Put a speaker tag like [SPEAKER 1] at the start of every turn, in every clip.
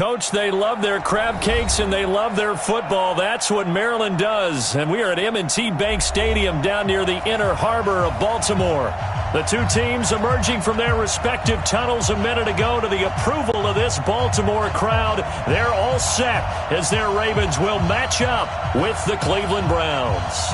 [SPEAKER 1] Coach, they love their crab cakes and they love their football. That's what Maryland does. And we are at M&T Bank Stadium down near the Inner Harbor of Baltimore. The two teams emerging from their respective tunnels a minute ago to the approval of this Baltimore crowd. They're all set as their Ravens will match up with the Cleveland Browns.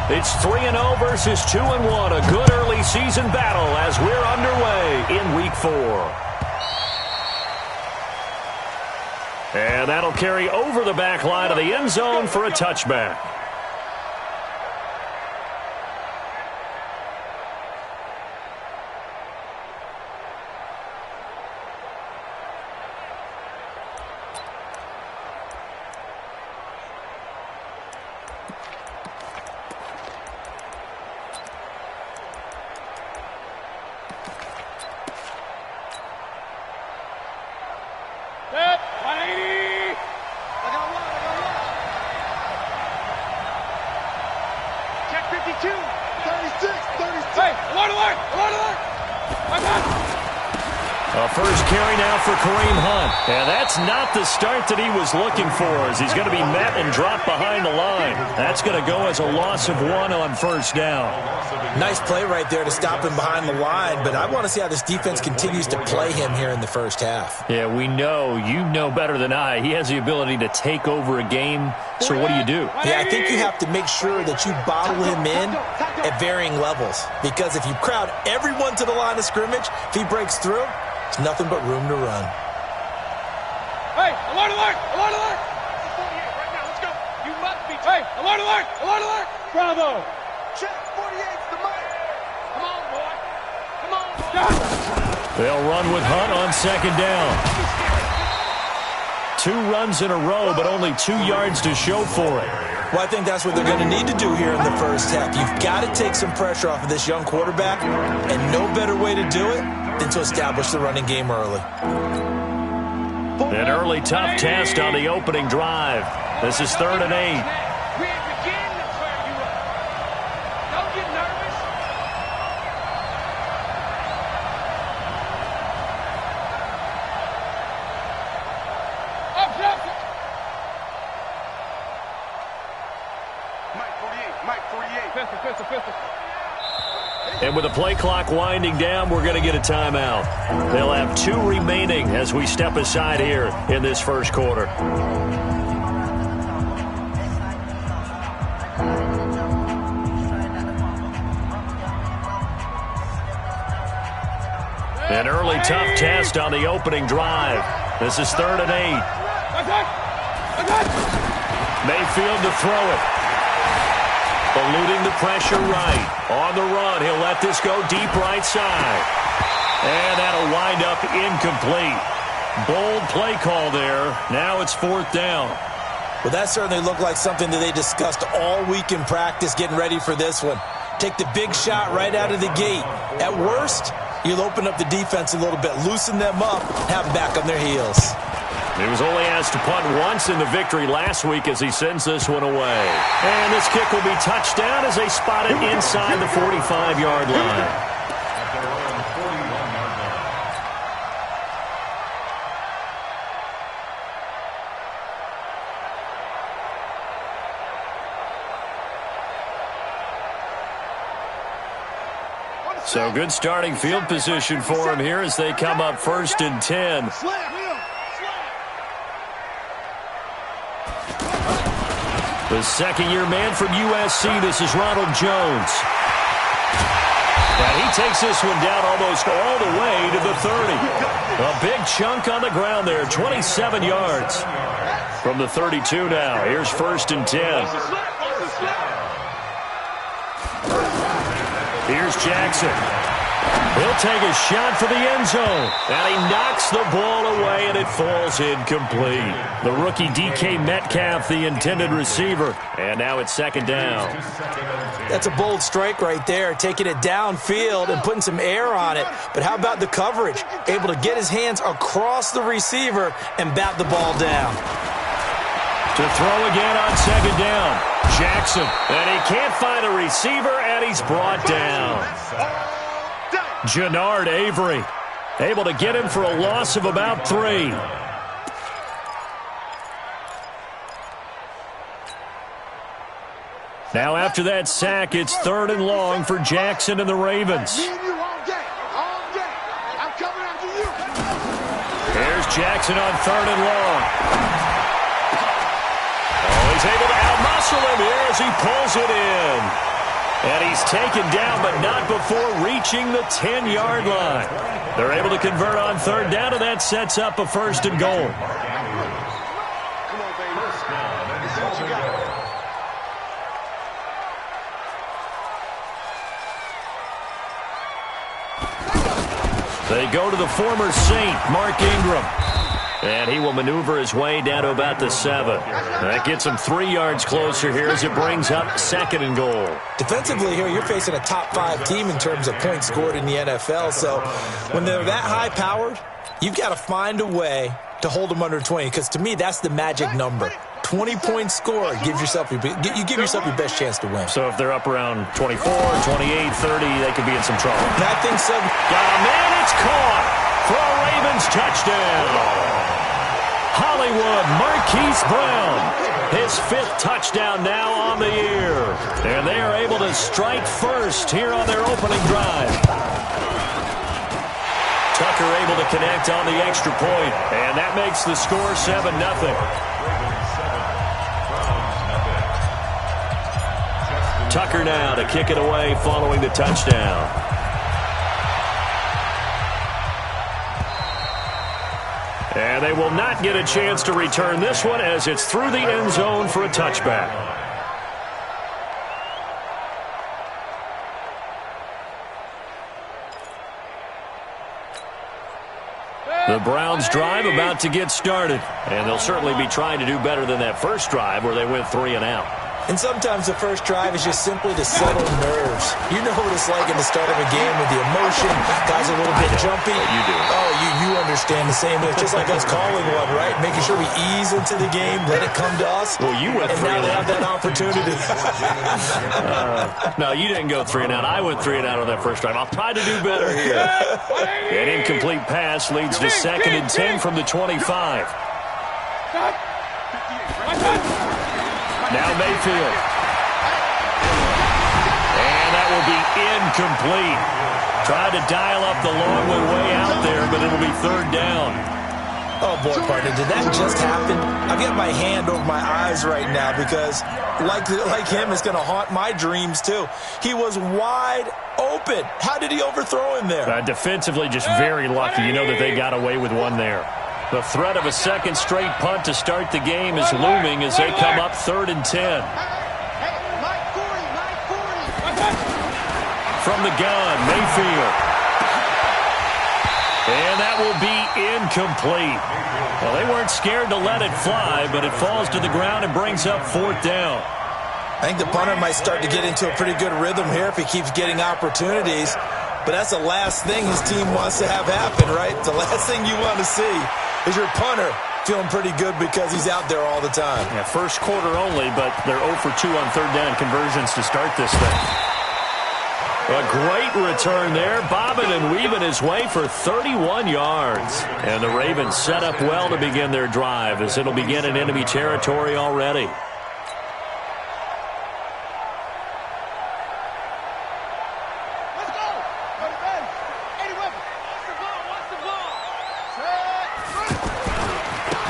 [SPEAKER 1] It's 3-0 versus 2-1. A good early season battle as we're underway in Week 4. And that'll carry over the back line of the end zone for a touchback. First carry now for Kareem Hunt. And that's not the start that he was looking for, as he's going to be met and dropped behind the line. That's going to go as a loss of 1 on first down.
[SPEAKER 2] Nice play right there to stop him behind the line, but I want to see how this defense continues to play him here in the first half.
[SPEAKER 1] Yeah, we know. You know better than I. He has the ability to take over a game. So what do?
[SPEAKER 2] Yeah, I think you have to make sure that you bottle him in at varying levels, because if you crowd everyone to the line of scrimmage, if he breaks through, it's nothing but room to run.
[SPEAKER 3] Hey, alert, alert, alert, alert! Right now, let's go. You must be. Hey, alert, alert, alert, alert! Bravo! Check, 48's the mic. Come on, boy. Come on, boy.
[SPEAKER 1] They'll run with Hunt on second down. 2 runs in a row, but only 2 yards to show for it.
[SPEAKER 2] Well, I think that's what they're going to need to do here in the first half. You've got to take some pressure off of this young quarterback, and no better way to do it than to establish the running game early.
[SPEAKER 1] An early tough test on the opening drive. This is 3rd and 8.
[SPEAKER 3] Don't get nervous.
[SPEAKER 1] And with the play clock winding down, we're going to get a timeout. They'll have 2 remaining as we step aside here in this first quarter. An early tough test on the opening drive. This is 3rd and 8. Mayfield to throw it. Eluding the pressure right. On the run, he'll let this go deep right side. And that'll wind up incomplete. Bold play call there. Now it's 4th down.
[SPEAKER 2] Well, that certainly looked like something that they discussed all week in practice getting ready for this one. Take the big shot right out of the gate. At worst, you'll open up the defense a little bit, loosen them up, have them back on their heels.
[SPEAKER 1] He was only asked to punt once in the victory last week as he sends this one away. And this kick will be touchdown as they spot it inside the 45-yard line. So good starting field position for him here as they come up 1st and 10. The second-year man from USC, this is Ronald Jones. And he takes this one down almost all the way to the 30. A big chunk on the ground there, 27 yards. From the 32 now, here's 1st and 10. Here's Jackson. He'll take a shot for the end zone. And he knocks the ball away, and it falls incomplete. The rookie DK Metcalf, the intended receiver. And now it's second down.
[SPEAKER 2] That's a bold strike right there, taking it downfield and putting some air on it. But how about the coverage? Able to get his hands across the receiver and bat the ball down.
[SPEAKER 1] To throw again on second down. Jackson. And he can't find a receiver, and he's brought down. Jannard Avery able to get him for a loss of about 3. Now after that sack, it's 3rd and long for Jackson and the Ravens. Here's Jackson on 3rd and long. Oh, he's able to outmuscle him here as he pulls it in. And he's taken down, but not before reaching the 10-yard line. They're able to convert on 3rd down, and that sets up a 1st and goal. They go to the former Saint, Mark Ingram. And he will maneuver his way down to about the 7. That gets him 3 yards closer here as it brings up 2nd and goal.
[SPEAKER 2] Defensively here, you're facing a top-5 team in terms of points scored in the NFL. So when they're that high-powered, you've got to find a way to hold them under 20. Because to me, that's the magic number. 20 points scored, you give yourself your best chance to win.
[SPEAKER 1] So if they're up around 24, 28, 30, they could be in some trouble.
[SPEAKER 2] And I think so.
[SPEAKER 1] Got a man, it's caught for a Ravens touchdown. Hollywood Marquise Brown, his 5th touchdown now on the year. And they are able to strike first here on their opening drive. Tucker able to connect on the extra point, and that makes the score 7-0. Tucker now to kick it away following the touchdown. And they will not get a chance to return this one as it's through the end zone for a touchback. The Browns drive about to get started. And they'll certainly be trying to do better than that first drive where they went 3 and out.
[SPEAKER 2] And sometimes the first drive is just simply to settle nerves. You know what it's like at the start of a game with the emotion. Guys are a little bit jumpy.
[SPEAKER 1] You do.
[SPEAKER 2] Oh, you understand the same. It's just like us calling one, right? Making sure we ease into the game, let it come to us.
[SPEAKER 1] Well, you went 3 and out.
[SPEAKER 2] And now they have that opportunity.
[SPEAKER 1] No, you didn't go 3 and out. I went 3 and out on that first drive. I'll try to do better here. An incomplete pass leads to 2nd and 10 from the 25. Now Mayfield. And that will be incomplete. Tried to dial up the long way out there, but it'll be 3rd down.
[SPEAKER 2] Oh, boy, partner, did that just happen? I've got my hand over my eyes right now because, like him, it's going to haunt my dreams, too. He was wide open. How did he overthrow him there?
[SPEAKER 1] Defensively, just very lucky. You know that they got away with one there. The threat of a 2nd straight punt to start the game is looming as they come up 3rd and 10. From the gun, Mayfield. And that will be incomplete. Well, they weren't scared to let it fly, but it falls to the ground and brings up 4th down.
[SPEAKER 2] I think the punter might start to get into a pretty good rhythm here if he keeps getting opportunities. But that's the last thing his team wants to have happen, right? The last thing you want to see is your punter feeling pretty good because he's out there all the time.
[SPEAKER 1] Yeah, first quarter only, but they're 0 for 2 on 3rd down conversions to start this thing. A great return there, bobbing and weaving his way for 31 yards. And the Ravens set up well to begin their drive as it'll begin in enemy territory already.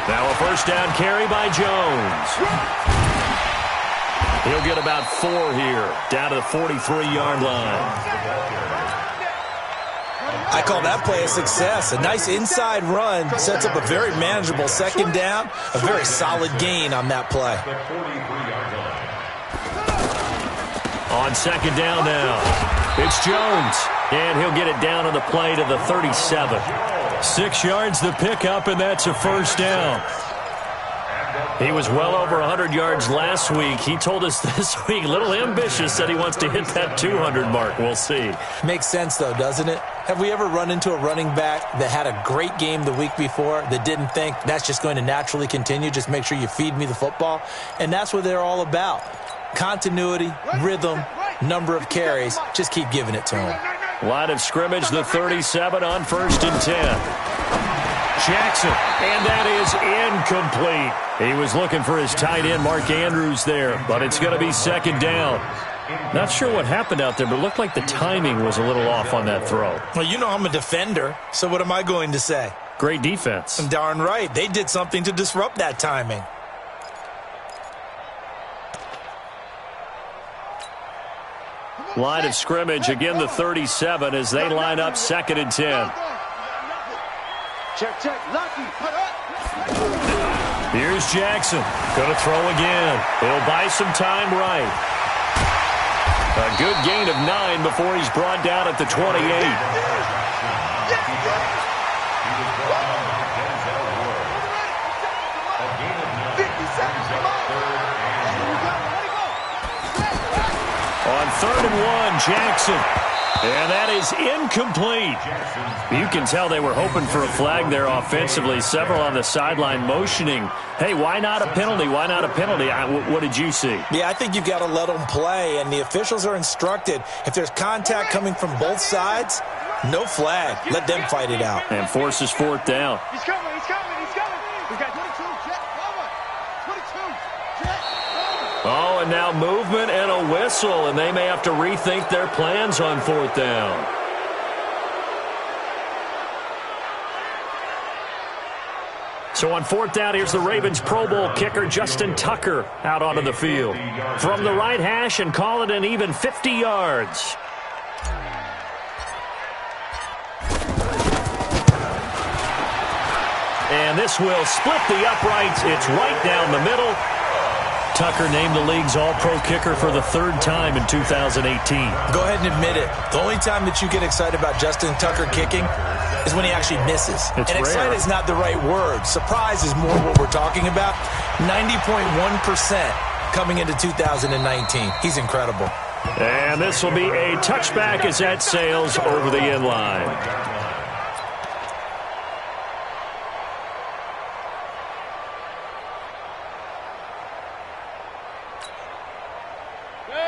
[SPEAKER 1] Now a first down carry by Jones. He'll get about 4 here, down to the 43-yard line.
[SPEAKER 2] I call that play a success. A nice inside run sets up a very manageable 2nd down. A very solid gain on that play.
[SPEAKER 1] On 2nd down now, it's Jones. And he'll get it down on the play to the 37. 6 yards the pickup, and that's a first down. He was well over 100 yards last week. He told us this week, a little ambitious, said he wants to hit that 200 mark. We'll see.
[SPEAKER 2] Makes sense, though, doesn't it? Have we ever run into a running back that had a great game the week before that didn't think that's just going to naturally continue? Just make sure you feed me the football. And that's what they're all about. Continuity, rhythm, number of carries. Just keep giving it to him.
[SPEAKER 1] Line of scrimmage, the 37 on 1st and 10. Jackson, and that is incomplete. He was looking for his tight end, Mark Andrews, there, but it's going to be 2nd down. Not sure what happened out there, but it looked like the timing was a little off on that throw.
[SPEAKER 2] Well, you know I'm a defender, so what am I going to say?
[SPEAKER 1] Great defense.
[SPEAKER 2] Darn right. They did something to disrupt that timing.
[SPEAKER 1] Line of scrimmage, again the 37 as they line up 2nd and 10.
[SPEAKER 3] Check, Lucky.
[SPEAKER 1] Here's Jackson. Going to throw again. He'll buy some time right. A good gain of 9 before he's brought down at the 28. On 3rd and 1, Jackson. And that is incomplete. You can tell they were hoping for a flag there offensively. Several on the sideline motioning, hey, why not a penalty? Why not a penalty? What did you see?
[SPEAKER 2] Yeah, I think you've got to let them play, and the officials are instructed. If there's contact coming from both sides, no flag. Let them fight it out.
[SPEAKER 1] And forces 4th down.
[SPEAKER 3] He's coming. He's got 22. Check, cover. 22. Check, cover.
[SPEAKER 1] Oh, and now movement and a whistle, and they may have to rethink their plans on 4th down. So on 4th down, here's the Ravens Pro Bowl kicker, Justin Tucker, out onto the field. From the right hash and call it an even 50 yards. And this will split the uprights. It's right down the middle. Tucker named the league's all-pro kicker for the 3rd time in 2018.
[SPEAKER 2] Go ahead and admit it. The only time that you get excited about Justin Tucker kicking is when he actually misses.
[SPEAKER 1] It's
[SPEAKER 2] and
[SPEAKER 1] rare.
[SPEAKER 2] excited is not the right word. Surprise is more what we're talking about. 90.1% coming into 2019. He's incredible.
[SPEAKER 1] And this will be a touchback as that sails over the end line.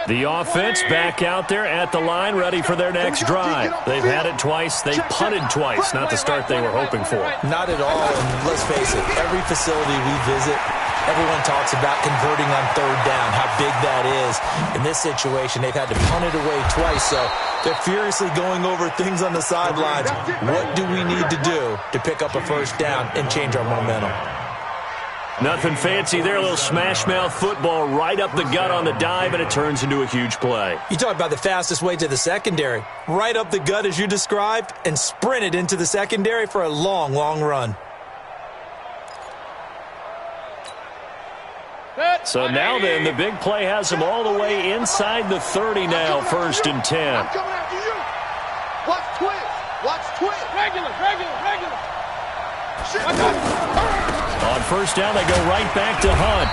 [SPEAKER 1] The offense back out there at the line, ready for their next drive. They've had it twice. They punted twice. Not the start they were hoping for.
[SPEAKER 2] Not at all. And let's face it, every facility we visit, everyone talks about converting on 3rd down, how big that is. In this situation, they've had to punt it away twice, so they're furiously going over things on the sidelines. What do we need to do to pick up a 1st down and change our momentum?
[SPEAKER 1] Nothing fancy there. A little smash-mouth football right up the gut on the dive, and it turns into a huge play.
[SPEAKER 2] You talk about the fastest way to the secondary. Right up the gut as you described and sprinted into the secondary for a long, long run.
[SPEAKER 1] So now then, the big play has them all the way inside the 30 now, 1st and 10.
[SPEAKER 3] I'm coming after you. Watch twist. Regular.
[SPEAKER 1] On 1st down, they go right back to Hunt.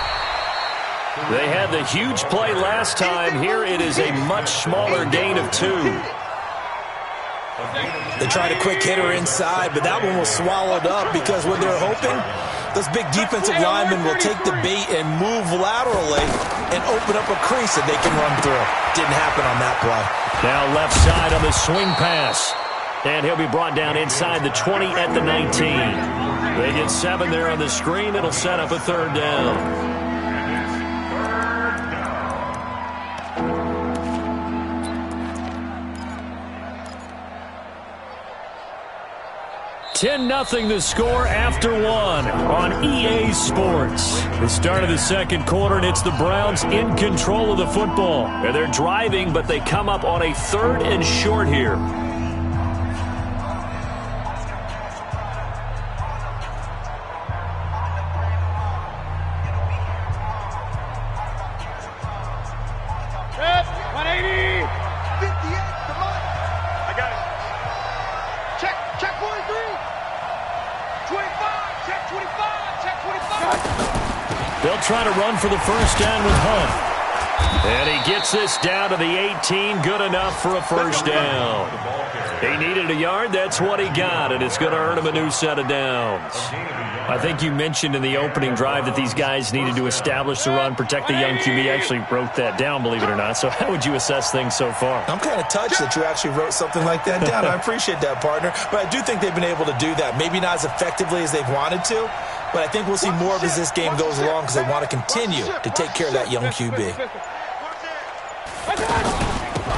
[SPEAKER 1] They had the huge play last time. Here it is a much smaller gain of 2.
[SPEAKER 2] They tried a quick hitter inside, but that one was swallowed up because what they're hoping, those big defensive linemen will take the bait and move laterally and open up a crease that they can run through. Didn't happen on that play.
[SPEAKER 1] Now left side on the swing pass. And he'll be brought down inside the 20 at the 19. They get 7 there on the screen. It'll set up a 3rd down. 10-0 the score after 1 on EA Sports. The start of the 2nd quarter, and it's the Browns in control of the football. And they're driving, but they come up on a 3rd and short here.
[SPEAKER 3] Set, 180. 58, come on. I got it.
[SPEAKER 1] They'll try to run for the first down with Hunt. And he gets this down to the 18, good enough for a first down. He needed a yard, that's what he got, and it's going to earn him a new set of downs. I think you mentioned in the opening drive that these guys needed to establish the run, protect the young QB. Actually wrote that down, believe it or not. So how would you assess things so far?
[SPEAKER 2] I'm kind of touched that you actually wrote something like that down. I appreciate that, partner. But I do think they've been able to do that. Maybe not as effectively as they've wanted to, but I think we'll see more of as this game goes along because they want to continue to take care of that young QB.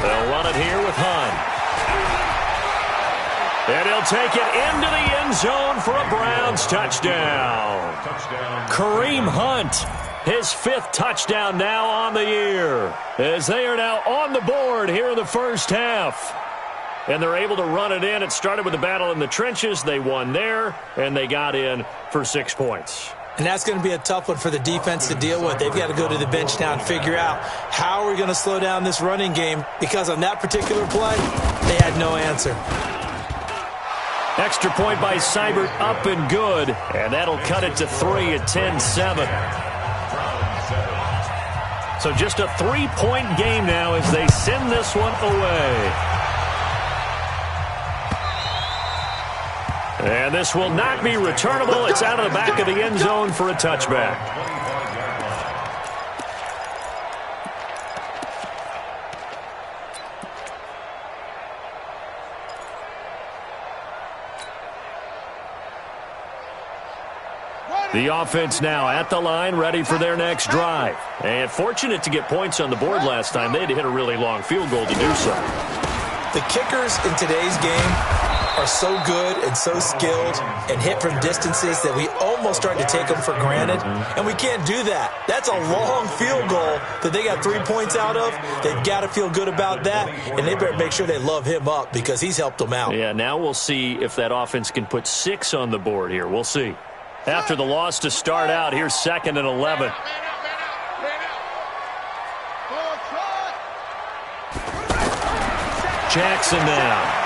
[SPEAKER 1] They'll run it here with Hunt. And he'll take it into the end zone for a Browns touchdown. Kareem Hunt, his 5th touchdown now on the year, as they are now on the board here in the first half. And they're able to run it in. It started with a battle in the trenches. They won there, and they got in for 6 points.
[SPEAKER 2] And that's going to be a tough one for the defense to deal with. They've got to go to the bench now and figure out how we're going to slow down this running game, because on that particular play, they had no answer.
[SPEAKER 1] Extra point by Seibert, up and good, and that'll cut it to 3 at 10-7. So just a 3-point game now as they send this one away. And this will not be returnable. It's out of the back of the end zone for a touchback. The offense now at the line, ready for their next drive. And fortunate to get points on the board last time. They had to hit a really long field goal to do so.
[SPEAKER 2] The kickers in today's game are so good and so skilled and hit from distances that we almost start to take them for granted. And we can't do that. That's a long field goal that they got 3 points out of. They've got to feel good about that, and they better make sure they love him up because he's helped them out.
[SPEAKER 1] Yeah, now we'll see if that offense can put 6 on the board here. We'll see. After the loss to start out, here's 2nd and 11. Jackson now.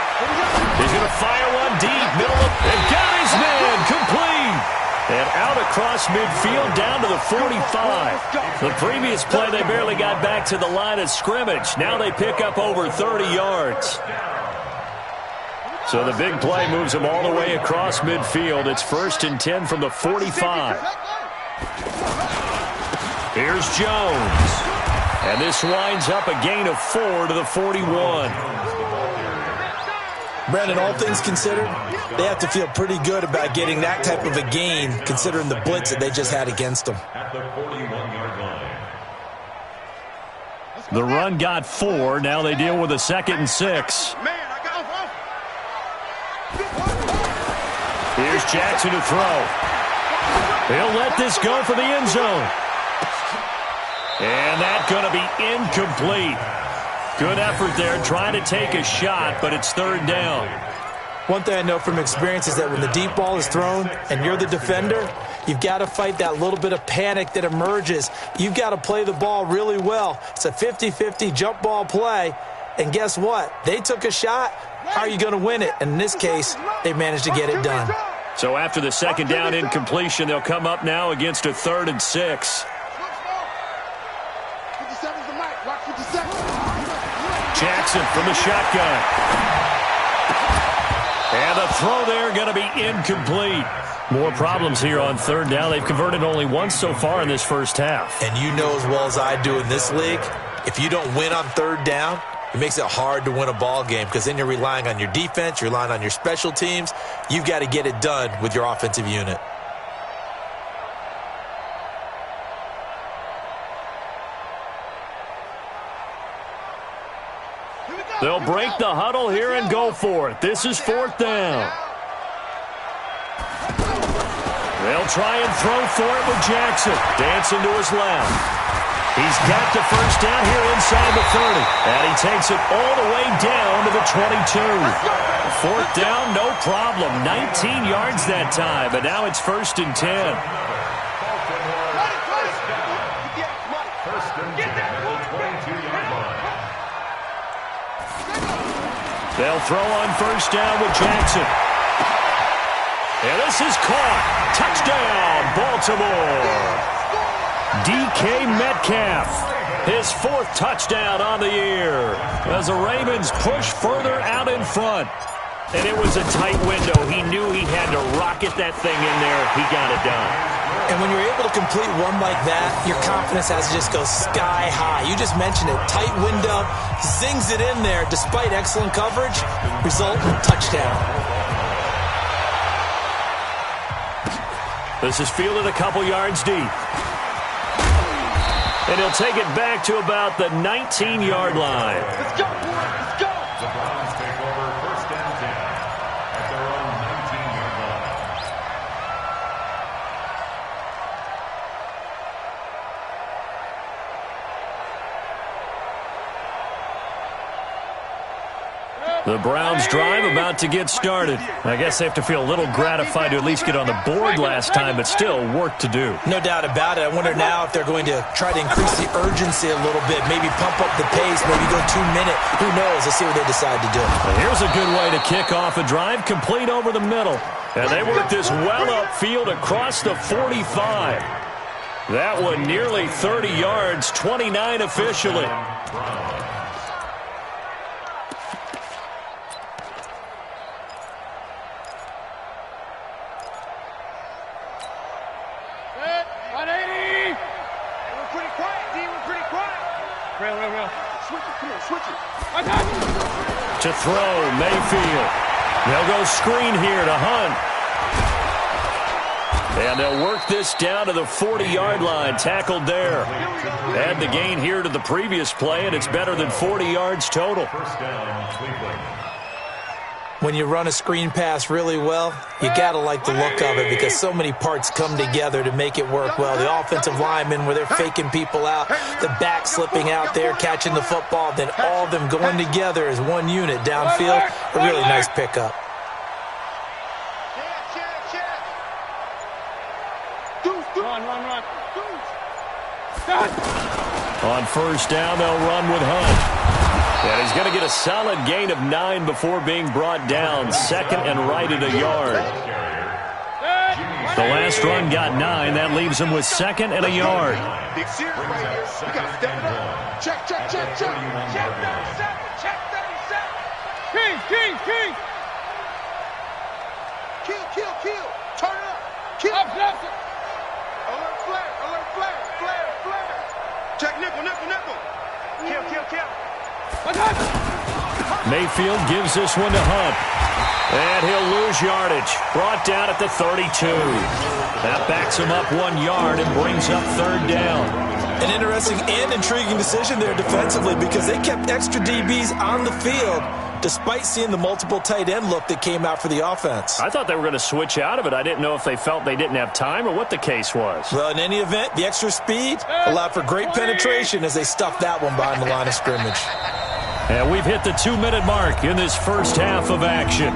[SPEAKER 1] He's going to fire one deep, middle of, and got his man, complete. And out across midfield, down to the 45. The previous play, they barely got back to the line of scrimmage. Now they pick up over 30 yards. So the big play moves them all the way across midfield. It's 1st and 10 from the 45. Here's Jones. And this winds up a gain of 4 to the 41.
[SPEAKER 2] Brandon, all things considered, they have to feel pretty good about getting that type of a gain, considering the blitz that they just had against them.
[SPEAKER 1] The run got 4. Now they deal with a 2nd and 6. Here's Jackson to throw. He'll let this go for the end zone. And that's going to be incomplete. Good effort there, trying to take a shot, but it's 3rd down.
[SPEAKER 2] One thing I know from experience is that when the deep ball is thrown and you're the defender, you've got to fight that little bit of panic that emerges. You've got to play the ball really well. It's a 50-50 jump ball play, and guess what? They took a shot. How are you going to win it? And in this case, they managed to get it done.
[SPEAKER 1] So after the 2nd down incompletion, they'll come up now against a 3rd and 6. Jackson from the shotgun. And the throw there going to be incomplete. More problems here on 3rd down. They've converted only once so far in this first half.
[SPEAKER 2] And you know as well as I do in this league, if you don't win on 3rd down, it makes it hard to win a ball game because then you're relying on your defense, you're relying on your special teams. You've got to get it done with your offensive unit.
[SPEAKER 1] They'll break the huddle here and go for it. This is 4th down. They'll try and throw for it with Jackson. Dancing to his left. He's got the first down here inside the 30. And he takes it all the way down to the 22. 4th down, no problem. 19 yards that time, but now it's 1st and 10. They'll throw on 1st down with Jackson. And this is caught. Touchdown, Baltimore. DK Metcalf, his 4th touchdown on the year as the Ravens push further out in front. And it was a tight window. He knew he had to rocket that thing in there. He got it done.
[SPEAKER 2] And when you're able to complete one like that, your confidence has to just go sky high. You just mentioned it. Tight window, zings it in there despite excellent coverage. Result, touchdown.
[SPEAKER 1] This is fielded a couple yards deep. And he'll take it back to about the 19-yard line.
[SPEAKER 3] Let's go, boy. Let's go.
[SPEAKER 4] The Browns take over 1st and 10 at their own 19-yard line.
[SPEAKER 1] The Browns drive about to get started. I guess they have to feel a little gratified to at least get on the board last time, but still work to do.
[SPEAKER 2] No doubt about it. I wonder now if they're going to try to increase the urgency a little bit, maybe pump up the pace, maybe go 2-minute. Who knows? Let's see what they decide to do.
[SPEAKER 1] Well, here's a good way to kick off a drive, complete over the middle. And they work this well upfield across the 45. That one nearly 30 yards, 29 officially. To throw, Mayfield. They'll go screen here to Hunt. And they'll work this down to the 40-yard line, tackled there. Add the gain here to the previous play, and it's better than 40 yards total.
[SPEAKER 2] When you run a screen pass really well, you got to like the look of it because so many parts come together to make it work well. The offensive linemen, where they're faking people out, the back slipping out there, catching the football, then all of them going together as one unit downfield. A really nice pickup.
[SPEAKER 1] On 1st down, they'll run with Hunt. And he's going to get a solid gain of 9 before being brought down. 2nd and right at a yard. The last run got 9. That leaves him with 2nd and a yard.
[SPEAKER 3] Big series right here. We got to step it up. Check. Check 37. Check 37. King. Kill. Turn it up. Kill. Alert flare. Check nickel. Kill.
[SPEAKER 1] Mayfield gives this one to Hunt. And he'll lose yardage. Brought down at the 32. That backs him up 1 yard and brings up 3rd down.
[SPEAKER 2] An interesting and intriguing decision there defensively because they kept extra DBs on the field despite seeing the multiple tight end look that came out for the offense.
[SPEAKER 1] I thought they were going to switch out of it. I didn't know if they felt they didn't have time or what the case was.
[SPEAKER 2] Well, in any event, the extra speed allowed for great penetration as they stuffed that one behind the line of scrimmage.
[SPEAKER 1] And we've hit the 2-minute mark in this first half of action.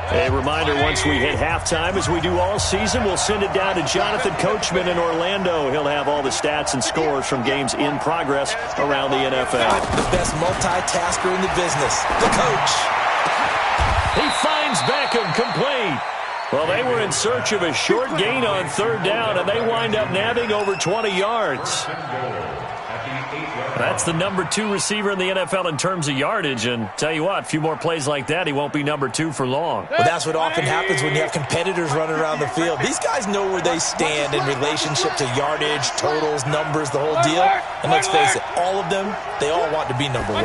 [SPEAKER 1] A reminder, once we hit halftime, as we do all season, we'll send it down to Jonathan Coachman in Orlando. He'll have all the stats and scores from games in progress around the NFL.
[SPEAKER 2] The best multitasker in the business, the coach.
[SPEAKER 1] He finds Beckham complete. Well, they were in search of a short gain on 3rd down, and they wind up nabbing over 20 yards. That's the number 2 receiver in the NFL in terms of yardage, and tell you what, a few more plays like that, he won't be number 2 for long.
[SPEAKER 2] Well, that's what often happens when you have competitors running around the field. These guys know where they stand in relationship to yardage, totals, numbers, the whole deal. And let's face it, all of them, they all want to be number 1.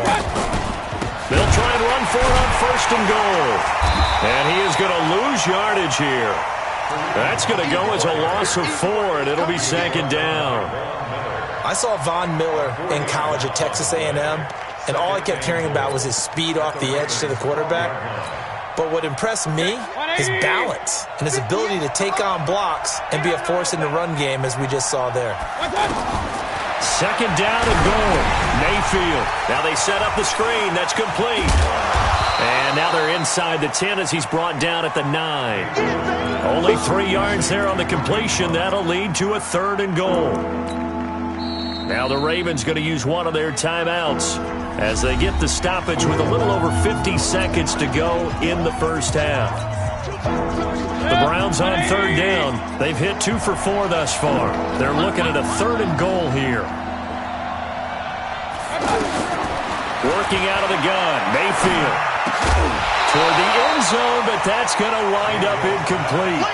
[SPEAKER 1] They'll try and run for it on 1st and goal. And he is going to lose yardage here. That's going to go as a loss of 4, and it'll be 2nd down.
[SPEAKER 2] I saw Von Miller in college at Texas A&M, and all I kept hearing about was his speed off the edge to the quarterback. But what impressed me, his balance and his ability to take on blocks and be a force in the run game, as we just saw there.
[SPEAKER 1] 2nd down and goal. Mayfield. Now they set up the screen. That's complete. And And now they're inside the 10 as he's brought down at the 9. Only 3 yards there on the completion. That'll lead to a 3rd and goal. Now the Ravens going to use one of their timeouts as they get the stoppage with a little over 50 seconds to go in the first half. The Browns on 3rd down. They've hit 2 for 4 thus far. They're looking at a 3rd and goal here. Working out of the gun, Mayfield. Toward the end zone, but that's going to wind up incomplete.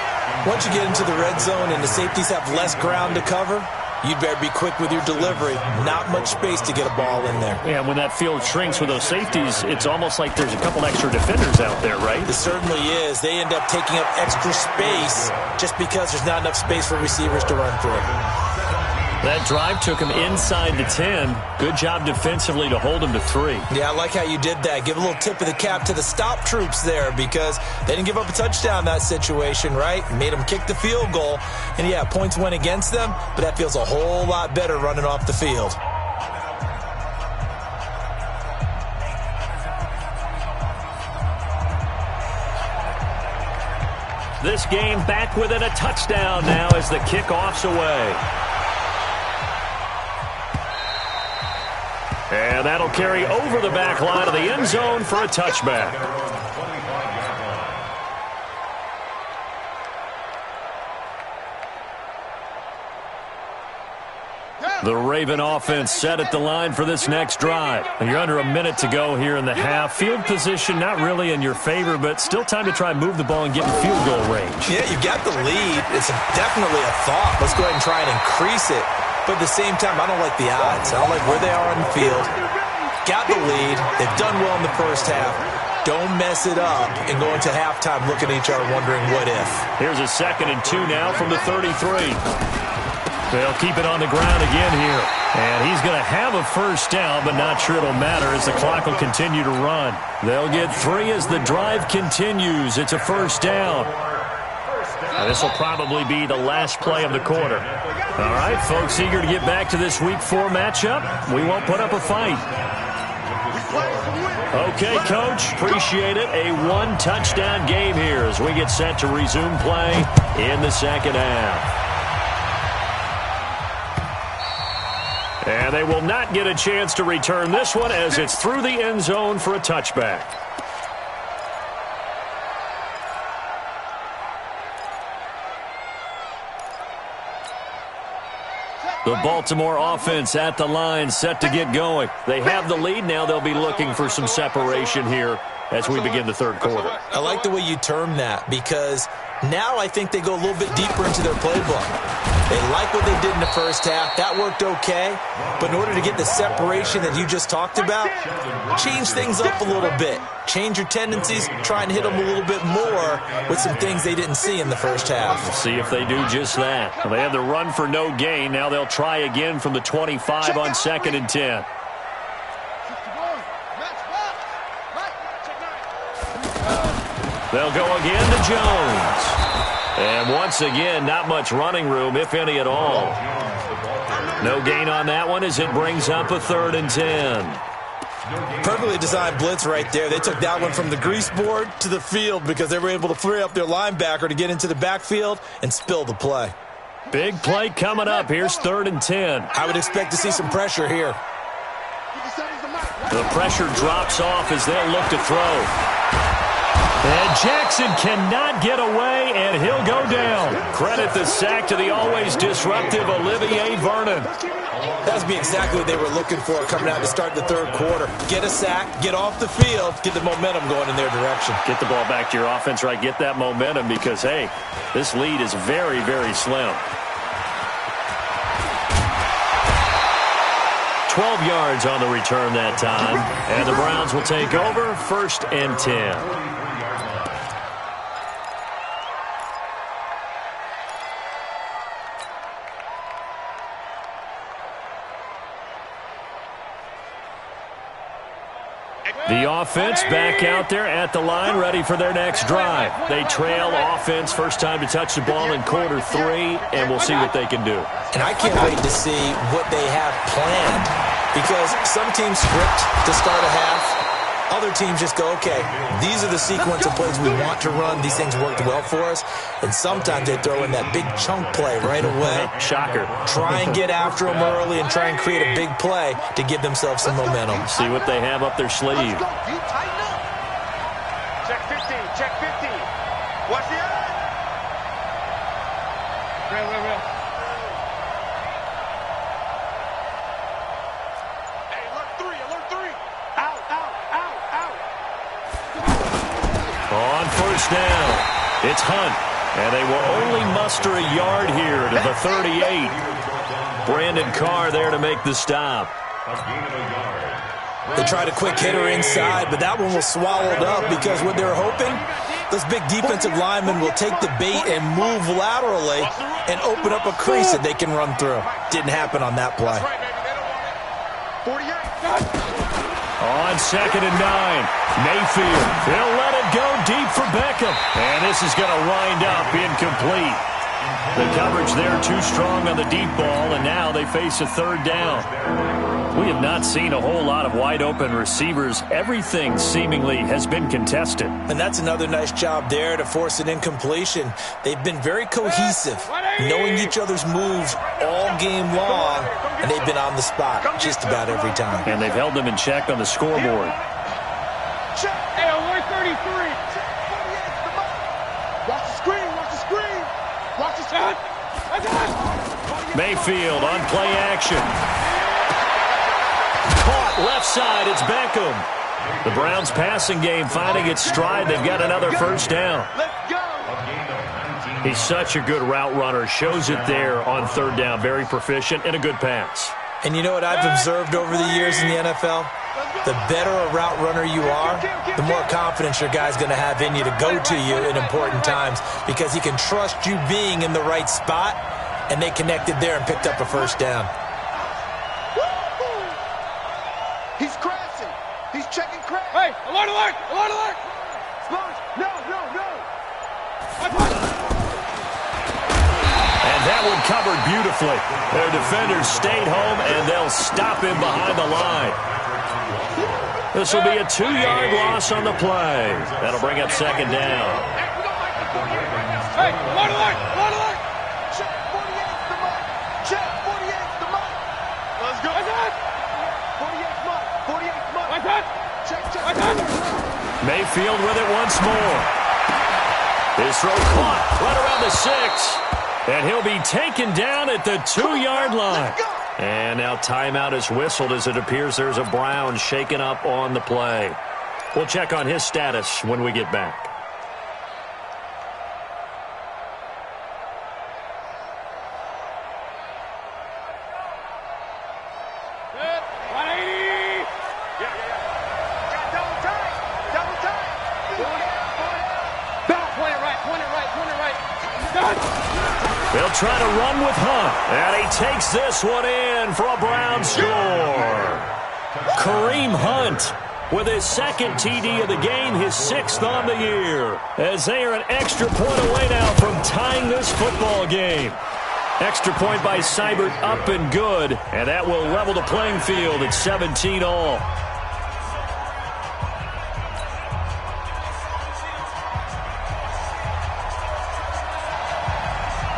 [SPEAKER 2] Once you get into the red zone and the safeties have less ground to cover, you'd better be quick with your delivery. Not much space to get a ball in there.
[SPEAKER 1] Yeah, when that field shrinks with those safeties, it's almost like there's a couple extra defenders out there, right?
[SPEAKER 2] It certainly is. They end up taking up extra space just because there's not enough space for receivers to run through.
[SPEAKER 1] That drive took him inside the 10. Good job defensively to hold him to 3.
[SPEAKER 2] Yeah, I like how you did that. Give a little tip of the cap to the stop troops there because they didn't give up a touchdown in that situation, right? Made them kick the field goal. And, yeah, points went against them, but that feels a whole lot better running off the field.
[SPEAKER 1] This game back within a touchdown now as the kickoff's away. And that'll carry over the back line of the end zone for a touchback. The Raven offense set at the line for this next drive. You're under a minute to go here in the half. Field position not really in your favor, but still time to try and move the ball and get in field goal range.
[SPEAKER 2] Yeah, you've got the lead. It's definitely a thought. Let's go ahead and try and increase it. But at the same time, I don't like the odds. I don't like where they are on the field. Got the lead. They've done well in the first half. Don't mess it up and go into halftime looking at each other wondering what if.
[SPEAKER 1] Here's a 2nd and 2 now from the 33. They'll keep it on the ground again here. And he's going to have a first down, but not sure it'll matter as the clock will continue to run. They'll get 3 as the drive continues. It's a first down. This will probably be the last play of the quarter. All right, folks, eager to get back to this Week 4 matchup. We won't put up a fight. Okay, Coach, appreciate it. A 1-touchdown game here as we get set to resume play in the second half. And they will not get a chance to return this one as it's through the end zone for a touchback. The Baltimore offense at the line, set to get going. They have the lead now. They'll be looking for some separation here as we begin the third quarter.
[SPEAKER 2] I like the way you term that because now I think they go a little bit deeper into their playbook. They like what they did in the first half. That worked okay. But in order to get the separation that you just talked about, change things up a little bit. Change your tendencies, try and hit them a little bit more with some things they didn't see in the first half.
[SPEAKER 1] We'll see if they do just that. Well, they have the run for no gain. Now they'll try again from the 25 on 2nd and 10. They'll go again to Jones. And once again, not much running room, if any at all. No gain on that one as it brings up a 3rd and 10.
[SPEAKER 2] Perfectly designed blitz right there. They took that one from the grease board to the field because they were able to free up their linebacker to get into the backfield and spill the play.
[SPEAKER 1] Big play coming up. Here's 3rd and 10.
[SPEAKER 2] I would expect to see some pressure here.
[SPEAKER 1] The pressure drops off as they'll look to throw. And Jackson cannot get away, and he'll go down. Credit the sack to the always disruptive Olivier Vernon.
[SPEAKER 2] That would be exactly what they were looking for coming out to start the third quarter. Get a sack, get off the field, get the momentum going in their direction.
[SPEAKER 1] Get the ball back to your offense, right? Get that momentum because, hey, this lead is very, very slim. 12 yards on the return that time. And the Browns will take over 1st and 10. The offense back out there at the line, ready for their next drive. They trail offense, first time to touch the ball in quarter 3, and we'll see what they can do.
[SPEAKER 2] And I can't wait to see what they have planned because some teams script to start a half, Other teams just go, okay, these are the sequence of plays we want to run. These things worked well for us. And sometimes they throw in that big chunk play right away.
[SPEAKER 1] Shocker.
[SPEAKER 2] Try and get after them early and try and create a big play to give themselves some momentum.
[SPEAKER 1] See what they have up their sleeve.
[SPEAKER 3] Let's go. You tighten up. Check 15. Check 15. Watch the eye. Real. Hey, alert 3. Out.
[SPEAKER 1] On first down, it's Hunt. And they will only muster a yard here to the 38. Brandon Carr there to make the stop.
[SPEAKER 2] They tried a quick hitter inside, but that one was swallowed up because what they're hoping, this big defensive lineman will take the bait and move laterally and open up a crease that they can run through. Didn't happen on that play.
[SPEAKER 3] 48.
[SPEAKER 1] On 2nd and 9, Mayfield. He'll let it go deep for Beckham. And this is going to wind up incomplete. The coverage there too strong on the deep ball, and now they face a 3rd down. We have not seen a whole lot of wide-open receivers. Everything seemingly has been contested.
[SPEAKER 2] And that's another nice job there to force an incompletion. They've been very cohesive, knowing each other's moves all game long, and they've been on the spot just about every time.
[SPEAKER 1] And they've held them in check on the scoreboard.
[SPEAKER 3] Hey, on 133. Watch the screen. Watch the shot.
[SPEAKER 1] Mayfield on play action. Caught left side, it's Beckham. The Browns passing game finding its stride. They've got another first down.
[SPEAKER 3] Let's go.
[SPEAKER 1] He's such a good route runner. Shows it there on 3rd down. Very proficient and a good pass.
[SPEAKER 2] And you know what I've observed over the years in the NFL? The better a route runner you are, the more confidence your guy's going to have in you to go to you in important times because he can trust you being in the right spot, and they connected there and picked up a first down.
[SPEAKER 3] He's crashing. He's checking crash. Hey, alert. No.
[SPEAKER 1] And that one covered beautifully. Their defenders stayed home, and they'll stop him behind the line. This will be a 2-yard loss on the play. That'll bring up 2nd down.
[SPEAKER 3] Hey, alert. Check 48's the mark. Let's go. 48's mark. Like that. Check.
[SPEAKER 1] Mayfield with it once more. His throw caught right around the 6. And he'll be taken down at the 2-yard line. And now timeout is whistled as it appears there's a Brown shaken up on the play. We'll check on his status when we get back.
[SPEAKER 3] Good. 180. Yeah. Got double tight. Back, point it right.
[SPEAKER 1] They'll try to run with Hunt. And he takes this one in for a Brown score. Kareem Hunt with his 2nd TD of the game, his 6th on the year. As they are an extra point away now from tying this football game. Extra point by Seibert up and good. And that will level the playing field at 17 all.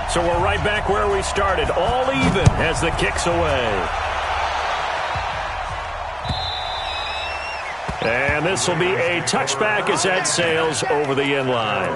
[SPEAKER 1] So we're right back where we started, all even as the kick's away. And this will be a touchback as that sails over the end line.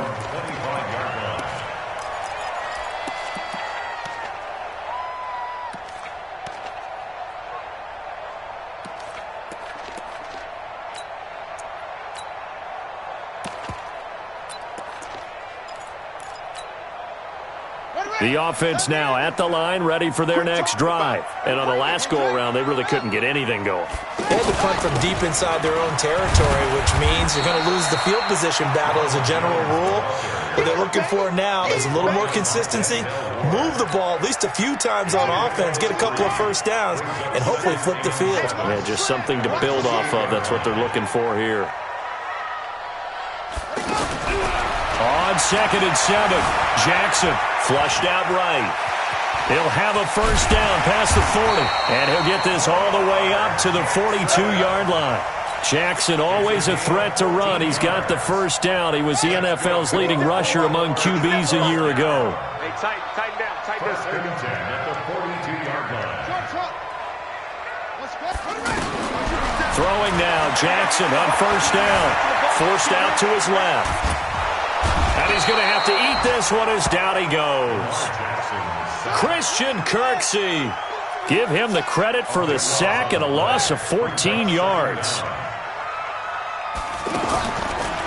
[SPEAKER 1] The offense now at the line, ready for their next drive. And on the last go-around, they really couldn't get anything going.
[SPEAKER 2] They had to punt from deep inside their own territory, which means you're going to lose the field position battle as a general rule. What they're looking for now is a little more consistency, move the ball at least a few times on offense, get a couple of first downs, and hopefully flip the field.
[SPEAKER 1] Yeah, just something to build off of. That's what they're looking for here. On 2nd and 7, Jackson flushed out right. He'll have a first down past the 40, and he'll get this all the way up to the 42-yard line. Jackson always a threat to run. He's got the first down. He was the NFL's leading rusher among QBs a year ago.
[SPEAKER 3] Hey, tighten down.
[SPEAKER 4] First and 10 at the 42-yard line.
[SPEAKER 1] Throwing now, Jackson on first down. Forced out to his left. And he's going to have to eat this one as down he goes. Christian Kirksey. Give him the credit for the sack and a loss of 14 yards.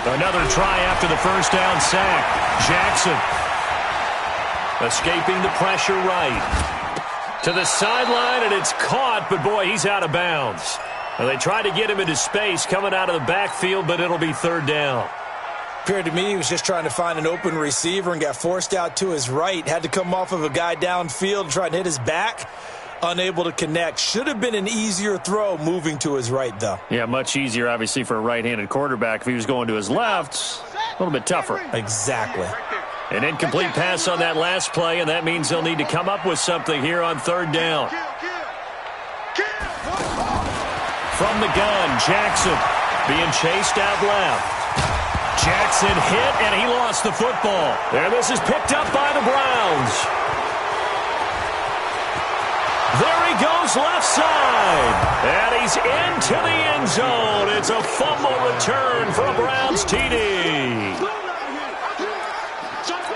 [SPEAKER 1] Another try after the first down sack. Jackson escaping the pressure right. To the sideline, and it's caught, but boy, he's out of bounds. And they tried to get him into space coming out of the backfield, but it'll be third down.
[SPEAKER 2] Appeared to me he was just trying to find an open receiver and got forced out to his right. Had to come off of a guy downfield and try to hit his back. Unable to connect. Should have been an easier throw moving to his right, though.
[SPEAKER 1] Yeah, much easier, obviously, for a right-handed quarterback. If he was going to his left, a little bit tougher.
[SPEAKER 2] Exactly.
[SPEAKER 1] An incomplete pass on that last play, and that means they'll need to come up with something here on third down. From the gun, Jackson being chased out left. Jackson hit, and he lost the football. And this is picked up by the Browns. There he goes left side. And he's into the end zone. It's a fumble return for a Browns TD.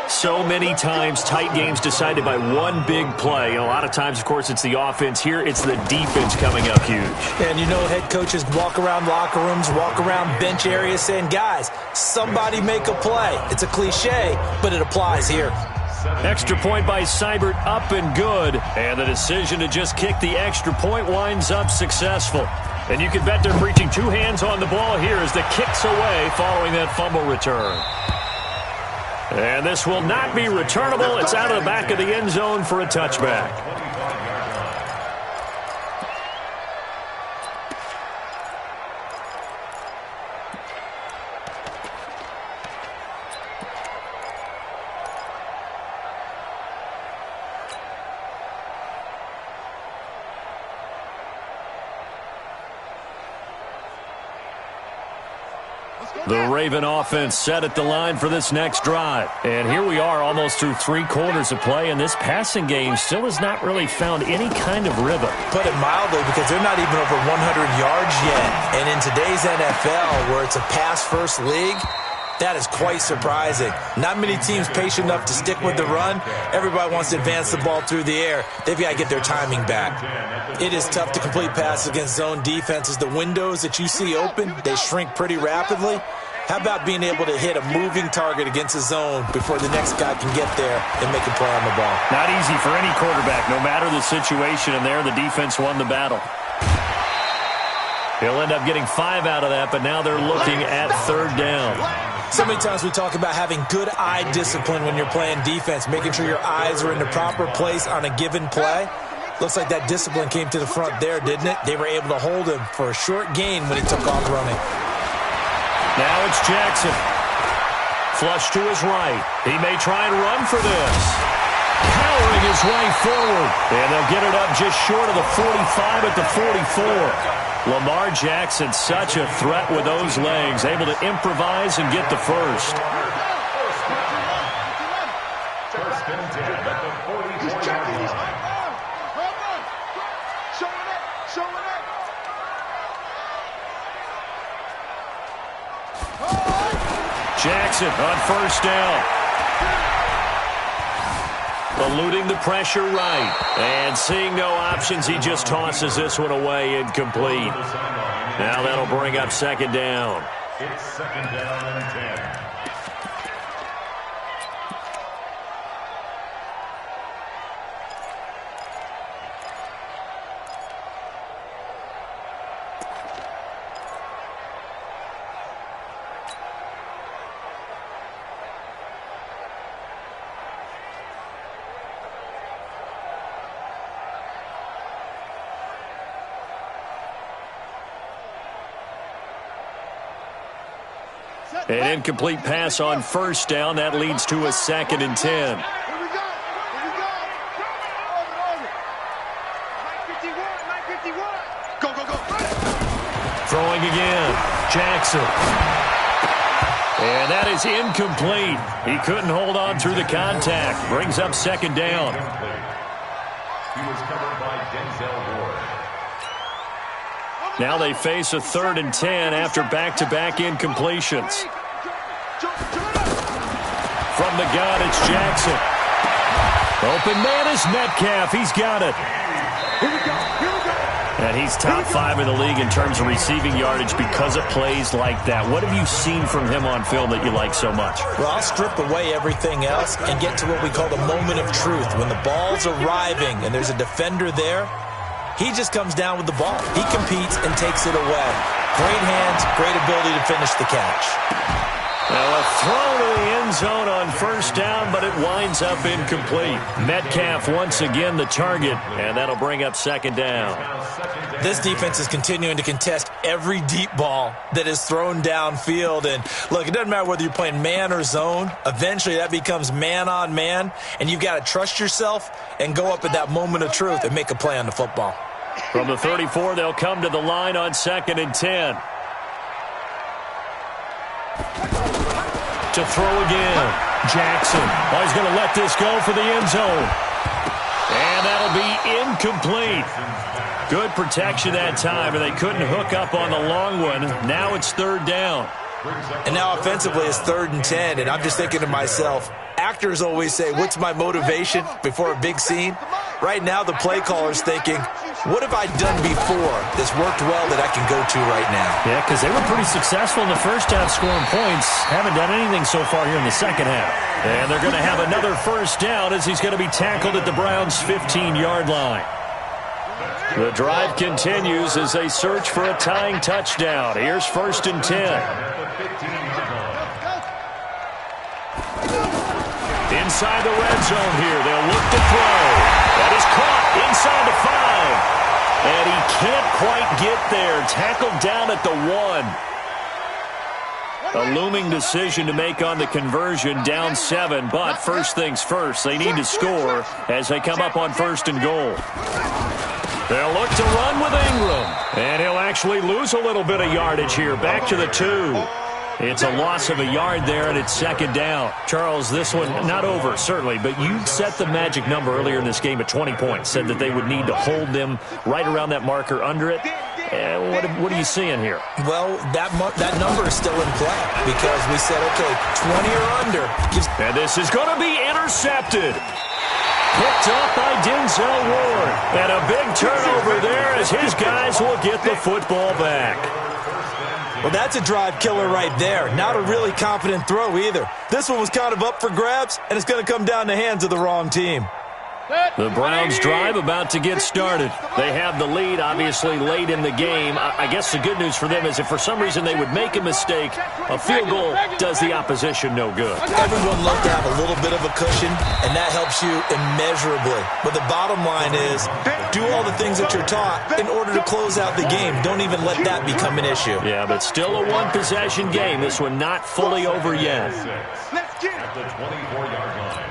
[SPEAKER 1] So many times tight games decided by one big play. A lot of times, of course, it's the offense. Here, it's the defense coming up huge.
[SPEAKER 2] And you know head coaches walk around locker rooms, walk around bench areas saying, guys, somebody make a play. It's a cliche, but it applies here.
[SPEAKER 1] Extra point by Seibert, up and good. And the decision to just kick the extra point winds up successful. And you can bet they're reaching two hands on the ball here as the kick's away following that fumble return. And this will not be returnable. It's out of the back of the end zone for a touchback. The Raven offense set at the line for this next drive. And here we are almost through 3 quarters of play, and this passing game still has not really found any kind of rhythm.
[SPEAKER 2] Put it mildly, because they're not even over 100 yards yet. And in today's NFL, where it's a pass-first league, that is quite surprising. Not many teams patient enough to stick with the run. Everybody wants to advance the ball through the air. They've got to get their timing back. It is tough to complete passes against zone defenses. The windows that you see open, they shrink pretty rapidly. How about being able to hit a moving target against a zone before the next guy can get there and make a play on the ball?
[SPEAKER 1] Not easy for any quarterback, no matter the situation, and there the defense won the battle. He'll end up getting 5 out of that, but now they're looking at third down.
[SPEAKER 2] So many times we talk about having good eye discipline when you're playing defense, making sure your eyes are in the proper place on a given play. Looks like that discipline came to the front there, didn't it? They were able to hold him for a short gain when he took off running.
[SPEAKER 1] Now it's Jackson. Flush to his right. He may try and run for this. Powering his way forward. And they'll get it up just short of the 45 at the 44. Lamar Jackson, such a threat with those legs, able to improvise and get the first.
[SPEAKER 4] First and 10 at the 44-yard line.
[SPEAKER 1] Jackson on first down. Eluding the pressure right. And seeing no options, he just tosses this one away, incomplete. Now that'll bring up second down.
[SPEAKER 4] It's second down and 10.
[SPEAKER 1] An incomplete pass on first down. That leads to a second and 10. Throwing again. again. Jackson. And that is incomplete. He couldn't hold on through the contact. Brings up second down.
[SPEAKER 4] He was covered by Denzel Ward.
[SPEAKER 1] Now they face a 3rd and 10 after back-to-back incompletions. From the gun, it's Jackson. Open man is Metcalf. He's got it. And he's top 5 in the league in terms of receiving yardage because of plays like that. What have you seen from him on film that you like so much?
[SPEAKER 2] Well, I'll strip away everything else and get to what we call the moment of truth. When the ball's arriving and there's a defender there, he just comes down with the ball. He competes and takes it away. Great hands, great ability to finish the catch.
[SPEAKER 1] Now a throw to the end zone on first down, but it winds up incomplete. Metcalf once again the target, and that'll bring up second down.
[SPEAKER 2] This defense is continuing to contest every deep ball that is thrown downfield. And look, it doesn't matter whether you're playing man or zone. Eventually that becomes man on man, and you've got to trust yourself and go up at that moment of truth and make a play on the football.
[SPEAKER 1] From the 34, they'll come to the line on 2nd and 10. To throw again. Jackson. Oh, he's going to let this go for the end zone. And that'll be incomplete. Good protection that time, and they couldn't hook up on the long one. Now it's 3rd down.
[SPEAKER 2] And now offensively it's 3rd and 10, and I'm just thinking to myself, actors always say, what's my motivation before a big scene? Right now the play caller's thinking, what have I done before that's worked well that I can go to right now?
[SPEAKER 1] Yeah, because they were pretty successful in the first half scoring points. Haven't done anything so far here in the second half. And they're going to have another first down as he's going to be tackled at the Browns' 15-yard line. The drive continues as they search for a tying touchdown. Here's 1st and 10. Inside the red zone here. They'll look to throw. That is caught inside the 5. And he can't quite get there. Tackled down at the 1. A looming decision to make on the conversion, down 7. But first things first, they need to score as they come up on 1st and goal. They'll look to run with Ingram. And he'll actually lose a little bit of yardage here. Back to the 2. It's a loss of a yard there, and it's 2nd down. Charles, this one not over, certainly, but you set the magic number earlier in this game at 20 points, said that they would need to hold them right around that marker under it. What are you seeing here?
[SPEAKER 2] Well, that number is still in play because we said, okay, 20 or under.
[SPEAKER 1] And this is going to be intercepted. Picked off by Denzel Ward. And a big turnover there as his guys will get the football back.
[SPEAKER 2] Well, that's a drive killer right there. Not a really confident throw either. This one was kind of up for grabs, and it's going to come down the hands of the wrong team.
[SPEAKER 1] The Browns drive about to get started. They have the lead, obviously, late in the game. I guess the good news for them is if for some reason they would make a mistake, a field goal does the opposition no good.
[SPEAKER 2] Everyone loves to have a little bit of a cushion, and that helps you immeasurably. But the bottom line is do all the things that you're taught in order to close out the game. Don't even let that become an issue.
[SPEAKER 1] Yeah, but still a one-possession game. This one not fully over yet.
[SPEAKER 4] At the 24-yard line.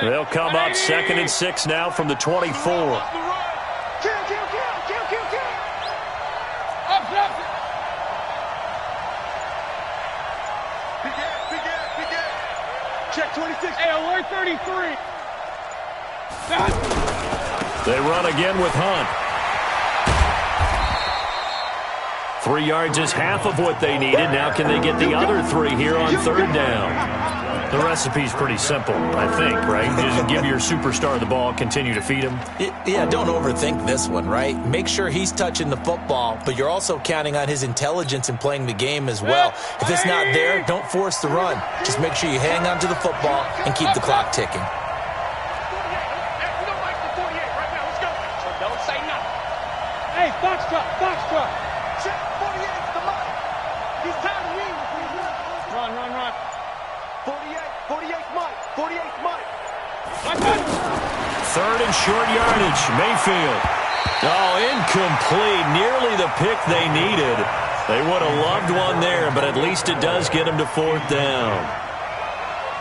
[SPEAKER 1] They'll come up 2nd and 6 now from the 24.
[SPEAKER 3] Check 26. Hey, alert 33.
[SPEAKER 1] They run again with Hunt. 3 yards is half of what they needed. Now can they get the other 3 here on 3rd down? The recipe's pretty simple, I think, right? Just give your superstar the ball, continue to feed him.
[SPEAKER 2] Yeah, don't overthink this one, right? Make sure he's touching the football, but you're also counting on his intelligence in playing the game as well. If it's not there, don't force the run. Just make sure you hang on to the football and keep the clock ticking.
[SPEAKER 3] Hey, Foxtrot. Check 48's the mic. He's tired of you. Run. 48's Mike. 48's Mike.
[SPEAKER 1] 3rd and short yardage. Mayfield. Oh, incomplete. Nearly the pick they needed. They would have loved one there, but at least it does get them to 4th down.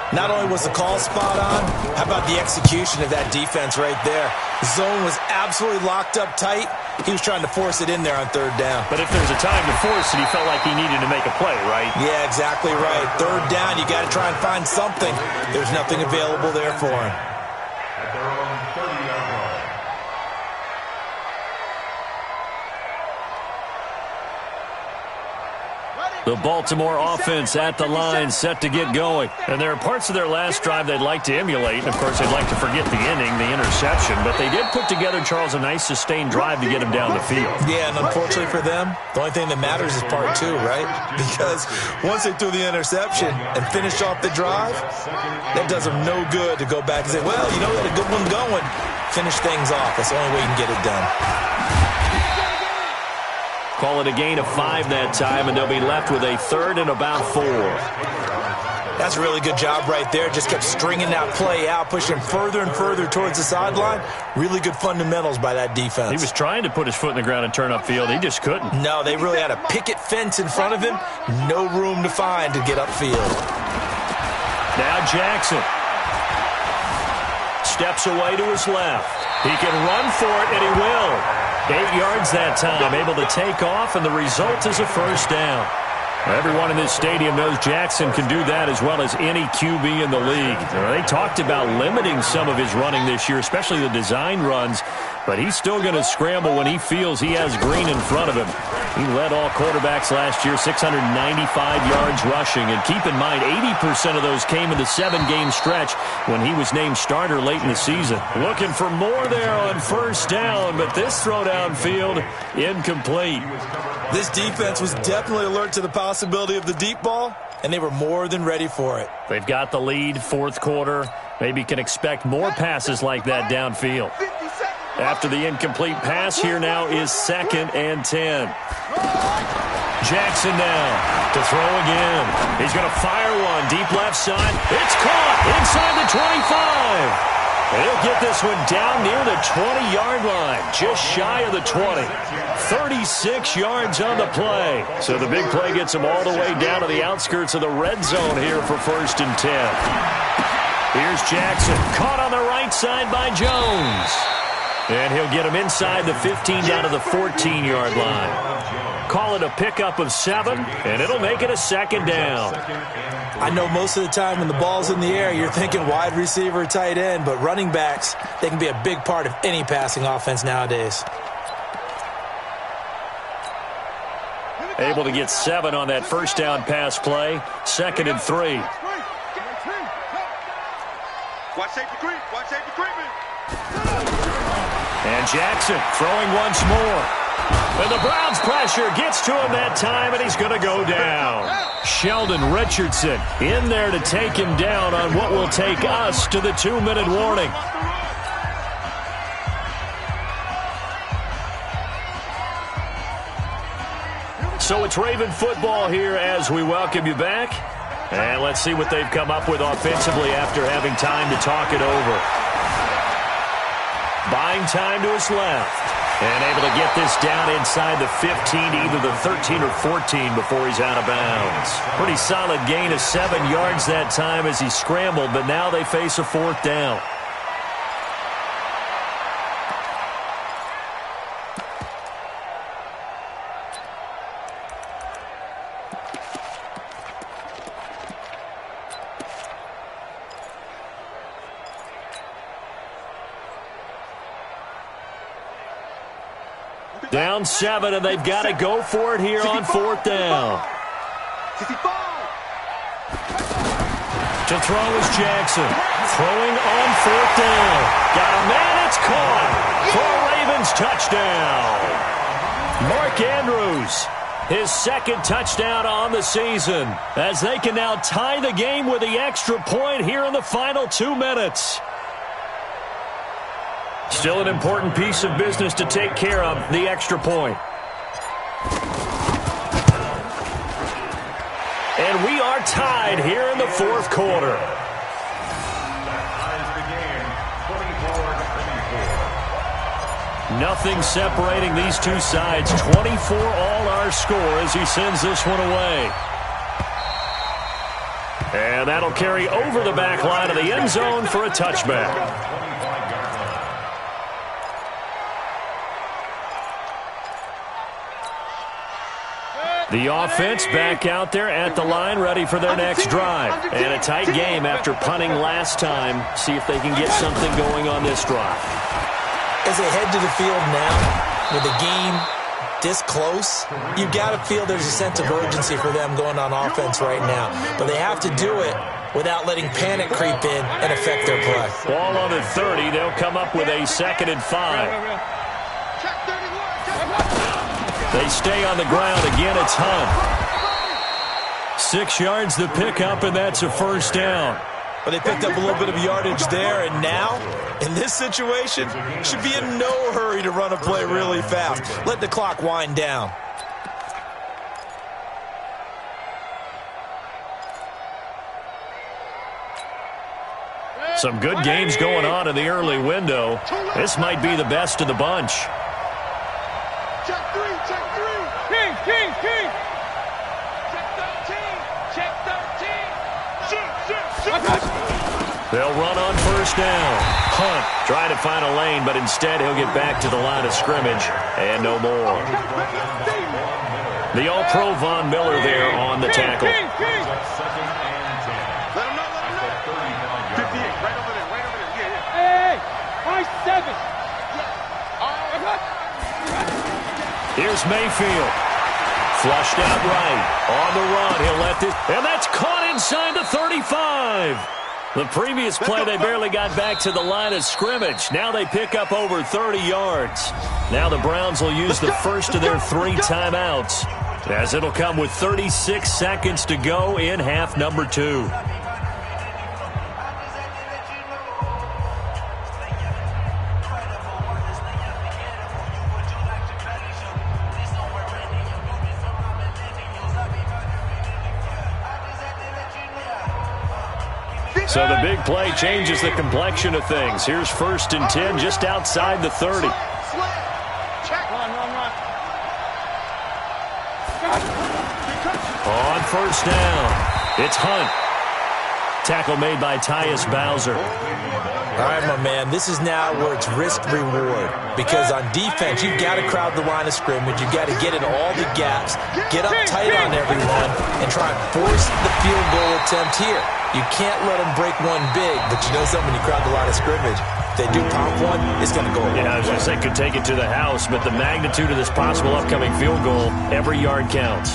[SPEAKER 2] Not only was the call spot on, how about the execution of that defense right there? The zone was absolutely locked up tight. He was trying to force it in there on third down.
[SPEAKER 1] But if there's a time to force it, he felt like he needed to make a play, right?
[SPEAKER 2] Yeah, exactly right. Third down, you got to try and find something. There's nothing available there for him.
[SPEAKER 4] At their own 30-yard line.
[SPEAKER 1] The Baltimore offense at the line, set to get going. And there are parts of their last drive they'd like to emulate. And, of course, they'd like to forget the inning, the interception. But they did put together, Charles, a nice sustained drive to get him down the field.
[SPEAKER 2] Yeah, and unfortunately for them, the only thing that matters is part two, right? Because once they threw the interception and finished off the drive, that does them no good to go back and say, well, you know, we had a good one going. Finish things off. That's the only way you can get it done.
[SPEAKER 1] Call it a gain of 5 that time, and they'll be left with a third and about 4.
[SPEAKER 2] That's a really good job right there. Just kept stringing that play out, pushing further and further towards the sideline. Really good fundamentals by that defense.
[SPEAKER 1] He was trying to put his foot in the ground and turn upfield. He just couldn't.
[SPEAKER 2] No, they really had a picket fence in front of him. No room to find to get upfield.
[SPEAKER 1] Now Jackson steps away to his left. He can run for it, and he will. 8 yards that time, able to take off, and the result is a first down. Everyone in this stadium knows Jackson can do that as well as any QB in the league. They talked about limiting some of his running this year, especially the design runs, but he's still going to scramble when he feels he has green in front of him. He led all quarterbacks last year, 695 yards rushing. And keep in mind, 80% of those came in the 7-game stretch when he was named starter late in the season. Looking for more there on first down, but this throw downfield, incomplete.
[SPEAKER 2] This defense was definitely alert to the possibility of the deep ball, and they were more than ready for it.
[SPEAKER 1] They've got the lead, fourth quarter. Maybe can expect more passes like that downfield. After the incomplete pass, here now is 2nd and 10. Jackson now to throw again. He's going to fire one deep left side. It's caught inside the 25. He'll get this one down near the 20-yard line, just shy of the 20. 36 yards on the play. So the big play gets him all the way down to the outskirts of the red zone here for 1st and 10. Here's Jackson, caught on the right side by Jones. And he'll get him inside the 15 down to the 14-yard line. Call it a pickup of 7, and it'll make it a 2nd down.
[SPEAKER 2] I know most of the time when the ball's in the air, you're thinking wide receiver, tight end, but running backs, they can be a big part of any passing offense nowadays.
[SPEAKER 1] Able to get 7 on that first down pass play. 2nd and 3.
[SPEAKER 3] Watch safety creep. Watch safety creeping.
[SPEAKER 1] And Jackson throwing once more. And the Browns pressure gets to him that time, and he's going to go down. Sheldon Richardson in there to take him down on what will take us to the 2-minute warning. So it's Raven football here as we welcome you back. And let's see what they've come up with offensively after having time to talk it over. Buying time to his left. And able to get this down inside the 15 to either the 13 or 14 before he's out of bounds. Pretty solid gain of 7 yards that time as he scrambled, but now they face a 4th down. Down 7, and they've got to go for it here on 4th down. To throw is Jackson. Throwing on 4th down. Got a man, it's caught. For a Ravens touchdown. Mark Andrews, his 2nd touchdown on the season, as they can now tie the game with the extra point here in the final 2 minutes. Still an important piece of business to take care of, the extra point. And we are tied here in the 4th quarter. Nothing separating these two sides. 24 all our score as he sends this one away. And that'll carry over the back line of the end zone for a touchback. The offense back out there at the line, ready for their next drive. And a tight game after punting last time. See if they can get something going on this drive.
[SPEAKER 2] As they head to the field now, with the game this close, you've got to feel there's a sense of urgency for them going on offense right now. But they have to do it without letting panic creep in and affect their play.
[SPEAKER 1] Ball on the 30. They'll come up with a 2nd and 5. They stay on the ground. Again, it's Hunt. 6 yards the pickup, and that's a first down.
[SPEAKER 2] But they picked up a little bit of yardage there, and now, in this situation, should be in no hurry to run a play really fast. Let the clock wind down.
[SPEAKER 1] Some good games going on in the early window. This might be the best of the bunch.
[SPEAKER 3] Check 3, check 3. King. Check 13, check 13. Shoot.
[SPEAKER 1] They'll run on first down. Hunt trying to find a lane, but instead he'll get back to the line of scrimmage and no more. The All-Pro Von Miller there on the tackle.
[SPEAKER 3] Let him know. 58, right over there. Yeah. Hey, high 7.
[SPEAKER 1] Here's Mayfield. Flushed out right. On the run, he'll let this. And that's caught inside the 35. The previous play, they barely got back to the line of scrimmage. Now they pick up over 30 yards. Now the Browns will use the first of their 3 timeouts, as it'll come with 36 seconds to go in half number 2. So the big play changes the complexion of things. Here's 1st and 10 just outside the 30.
[SPEAKER 3] Check. Run.
[SPEAKER 1] On first down, it's Hunt. Tackle made by Tyus Bowser.
[SPEAKER 2] All right, my man, this is now where it's risk-reward. Because on defense, you've got to crowd the line of scrimmage. You've got to get in all the gaps, get up tight on everyone, and try and force the field goal attempt here. You can't let them break one big, but you know something, when you crowd the line of scrimmage, if they do pop one, it's going to go away.
[SPEAKER 1] Yeah, I was going to say could take it to the house, but the magnitude of this possible upcoming field goal, every yard counts.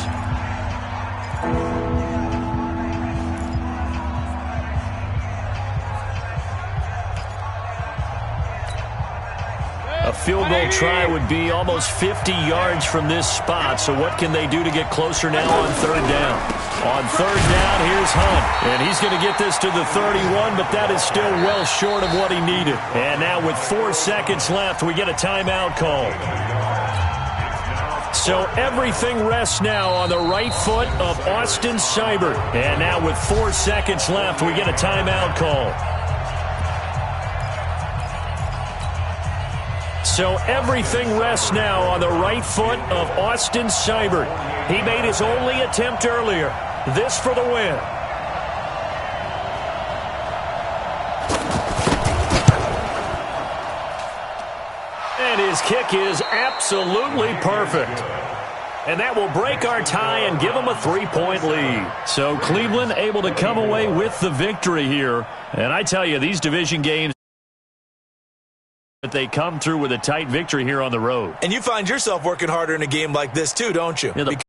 [SPEAKER 1] A field goal try would be almost 50 yards from this spot, so what can they do to get closer now on 3rd down? On 3rd down, here's Hunt, and he's going to get this to the 31, but that is still well short of what he needed. And now with 4 seconds left, we get a timeout call. So everything rests now on the right foot of Austin Seibert. And now with 4 seconds left, we get a timeout call. So everything rests now on the right foot of Austin Seibert. He made his only attempt earlier. This for the win. And his kick is absolutely perfect. And that will break our tie and give them a 3-point lead. So Cleveland able to come away with the victory here. And I tell you, these division games, they come through with a tight victory here on the road.
[SPEAKER 2] And you find yourself working harder in a game like this too, don't you?
[SPEAKER 1] Yeah, the